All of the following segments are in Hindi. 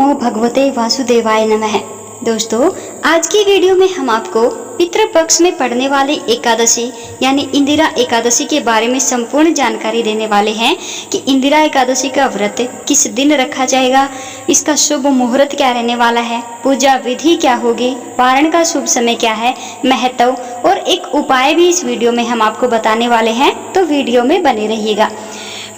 नमो भगवते वासुदेवाय नमः। दोस्तों, आज की वीडियो में हम आपको पितृपक्ष में पड़ने वाली एकादशी यानी इंदिरा एकादशी के बारे में संपूर्ण जानकारी देने वाले हैं कि इंदिरा एकादशी का व्रत किस दिन रखा जाएगा, इसका शुभ मुहूर्त क्या रहने वाला है, पूजा विधि क्या होगी, पारण का शुभ समय क्या है, महत्व और एक उपाय भी इस वीडियो में हम आपको बताने वाले हैं, तो वीडियो में बने रहिएगा।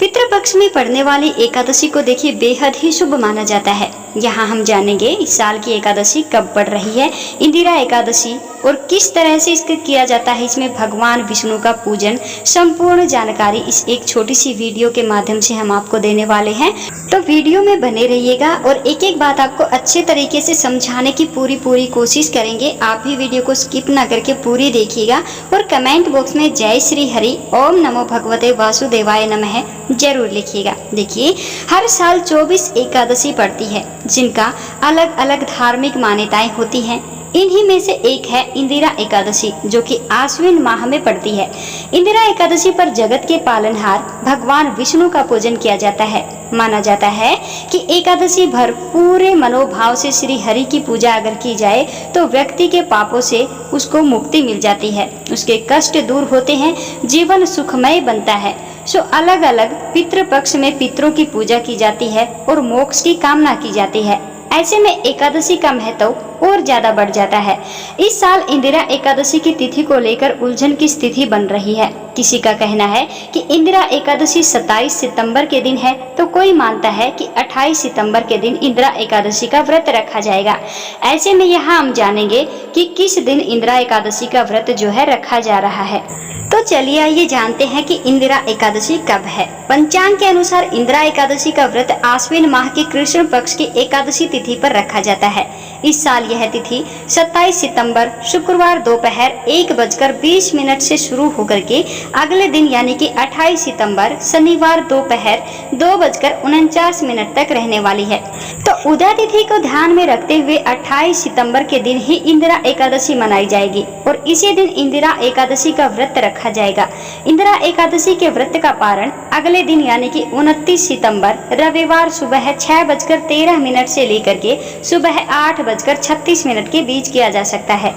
पितृपक्ष में पड़ने वाली एकादशी को देखिए बेहद ही शुभ माना जाता है। यहाँ हम जानेंगे इस साल की एकादशी कब पड़ रही है, इंदिरा एकादशी, और किस तरह से इसका किया जाता है, इसमें भगवान विष्णु का पूजन, संपूर्ण जानकारी इस एक छोटी सी वीडियो के माध्यम से हम आपको देने वाले हैं। तो वीडियो में बने रहिएगा और एक एक बात आपको अच्छे तरीके से समझाने की पूरी कोशिश करेंगे। आप भी वीडियो को स्किप ना करके पूरी देखिएगा और कमेंट बॉक्स में जय श्री हरि ओम नमो भगवते वासुदेवाय नमः जरूर लिखिएगा। देखिए, हर साल 24 एकादशी पड़ती है जिनका अलग अलग धार्मिक मान्यताएं होती हैं। इन्हीं में से एक है इंदिरा एकादशी, जो कि आश्विन माह में पड़ती है। इंदिरा एकादशी पर जगत के पालनहार भगवान विष्णु का पूजन किया जाता है। माना जाता है कि एकादशी भर पूरे मनोभाव से श्री हरि की पूजा अगर की जाए तो व्यक्ति के पापों से उसको मुक्ति मिल जाती है, उसके कष्ट दूर होते हैं, जीवन सुखमय बनता है। सो अलग अलग पितृपक्ष में पितरों की पूजा की जाती है और मोक्ष की कामना की जाती है। ऐसे में एकादशी का महत्व और ज्यादा बढ़ जाता है। इस साल इंदिरा एकादशी की तिथि को लेकर उलझन की स्थिति बन रही है। किसी का कहना है कि इंदिरा एकादशी 27 सितंबर के दिन है, तो कोई मानता है कि 28 सितंबर के दिन इंदिरा एकादशी का व्रत रखा जाएगा। ऐसे में यहाँ हम जानेंगे कि किस दिन इंदिरा एकादशी का व्रत जो है रखा जा रहा है। तो चलिए आइए जानते हैं कि इंदिरा एकादशी कब है। पंचांग के अनुसार इंदिरा एकादशी का व्रत आश्विन माह की कृष्ण पक्ष की एकादशी तिथि पर रखा जाता है। इस साल यह तिथि 27 सितंबर शुक्रवार दोपहर 1:20 से शुरू होकर के अगले दिन यानी कि 28 सितंबर शनिवार दोपहर 2:49 तक रहने वाली है। तो उदय तिथि को ध्यान में रखते हुए 28 सितंबर के दिन ही इंदिरा एकादशी मनाई जाएगी और इसी दिन इंदिरा एकादशी का व्रत रखा जाएगा। इंदिरा एकादशी के व्रत का पारण अगले दिन यानी कि 29 सितंबर रविवार सुबह 6:13 से लेकर के सुबह 8:36 के बीच किया जा सकता है।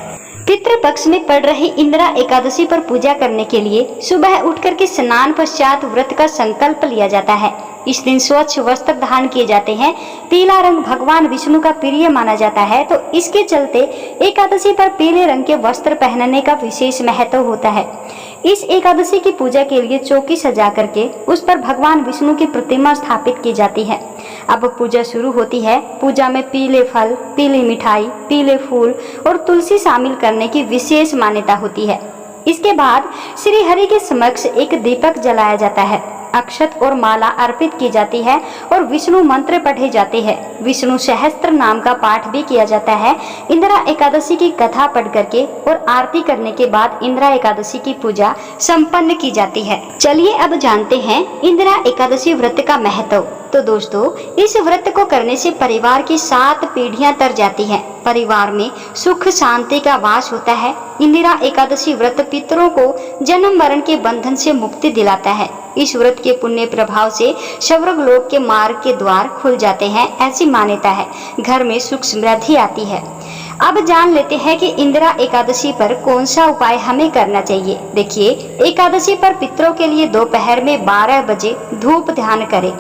पितृपक्ष में पड़ रही इंदिरा एकादशी पर पूजा करने के लिए सुबह उठकर के स्नान पश्चात व्रत का संकल्प लिया जाता है। इस दिन स्वच्छ वस्त्र धारण किए जाते हैं। पीला रंग भगवान विष्णु का प्रिय माना जाता है, तो इसके चलते एकादशी पर पीले रंग के वस्त्र पहनने का विशेष महत्व होता है। इस एकादशी की पूजा के लिए चौकी सजा करके उस पर भगवान विष्णु की प्रतिमा स्थापित की जाती है। अब पूजा शुरू होती है। पूजा में पीले फल, पीली मिठाई, पीले फूल और तुलसी शामिल करने की विशेष मान्यता होती है। इसके बाद श्री हरि के समक्ष एक दीपक जलाया जाता है, अक्षत और माला अर्पित की जाती है और विष्णु मंत्र पढ़े जाते हैं। विष्णु सहस्त्र नाम का पाठ भी किया जाता है। इंदिरा एकादशी की कथा पढ़ करके और आरती करने के बाद इंदिरा एकादशी की पूजा संपन्न की जाती है। चलिए अब जानते हैं इंदिरा एकादशी व्रत का महत्व। तो दोस्तों, इस व्रत को करने से परिवार की 7 पीढ़ियां तर जाती हैं। परिवार में सुख शांति का वास होता है। इंदिरा एकादशी व्रत पितरों को जन्म मरण के बंधन से मुक्ति दिलाता है। इस व्रत के पुण्य प्रभाव से स्वर्ग लोक के मार्ग के द्वार खुल जाते हैं, ऐसी मान्यता है। घर में सुख समृद्धि आती है। अब जान लेते हैं कि इंदिरा एकादशी पर कौन सा उपाय हमें करना चाहिए। देखिए, एकादशी पर पितरों के लिए दोपहर में 12 बजे धूप ध्यान करें।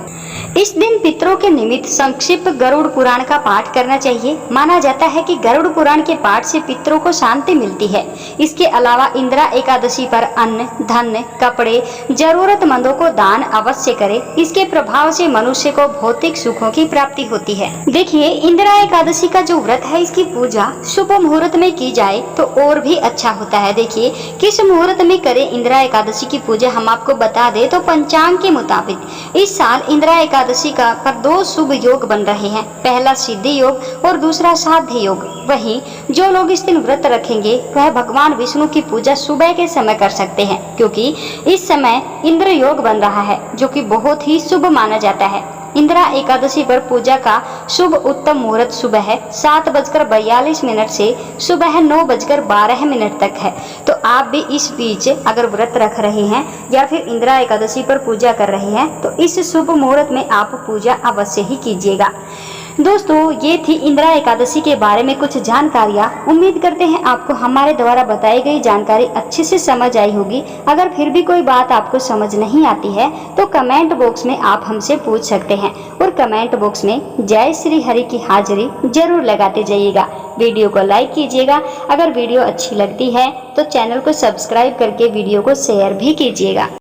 इस दिन पितरों के निमित्त संक्षिप्त गरुड़ पुराण का पाठ करना चाहिए। माना जाता है कि गरुड़ पुराण के पाठ से पितरों को शांति मिलती है। इसके अलावा इंदिरा एकादशी पर अन्न, धन, कपड़े जरूरतमंदों को दान अवश्य करें। इसके प्रभाव से मनुष्य को भौतिक सुखों की प्राप्ति होती है। देखिए, इंदिरा एकादशी का जो व्रत है, इसकी पूजा शुभ मुहूर्त में की जाए तो और भी अच्छा होता है। देखिए, किस मुहूर्त में करें इंदिरा एकादशी की पूजा, हम आपको बता दें तो पंचांग के मुताबिक इस साल इंदिरा एकादशी का पर 2 शुभ योग बन रहे हैं। पहला सिद्धि योग और दूसरा साध्य योग। वहीं जो लोग इस दिन व्रत रखेंगे वह भगवान विष्णु की पूजा सुबह के समय कर सकते हैं, क्योंकि इस समय इंद्र योग बन रहा है, जो कि बहुत ही शुभ माना जाता है। इंदिरा एकादशी पर पूजा का शुभ उत्तम मुहूर्त सुबह 7:42 से सुबह 9:12 तक है। तो आप भी इस बीच अगर व्रत रख रहे हैं या फिर इंदिरा एकादशी पर पूजा कर रहे हैं तो इस शुभ मुहूर्त में आप पूजा अवश्य ही कीजिएगा। दोस्तों ये थी इंदिरा एकादशी के बारे में कुछ जानकारियाँ। उम्मीद करते हैं आपको हमारे द्वारा बताई गई जानकारी अच्छे से समझ आई होगी। अगर फिर भी कोई बात आपको समझ नहीं आती है तो कमेंट बॉक्स में आप हमसे पूछ सकते हैं और कमेंट बॉक्स में जय श्री हरि की हाजिरी जरूर लगाते जाइएगा। वीडियो को लाइक कीजिएगा। अगर वीडियो अच्छी लगती है तो चैनल को सब्सक्राइब करके वीडियो को शेयर भी कीजिएगा।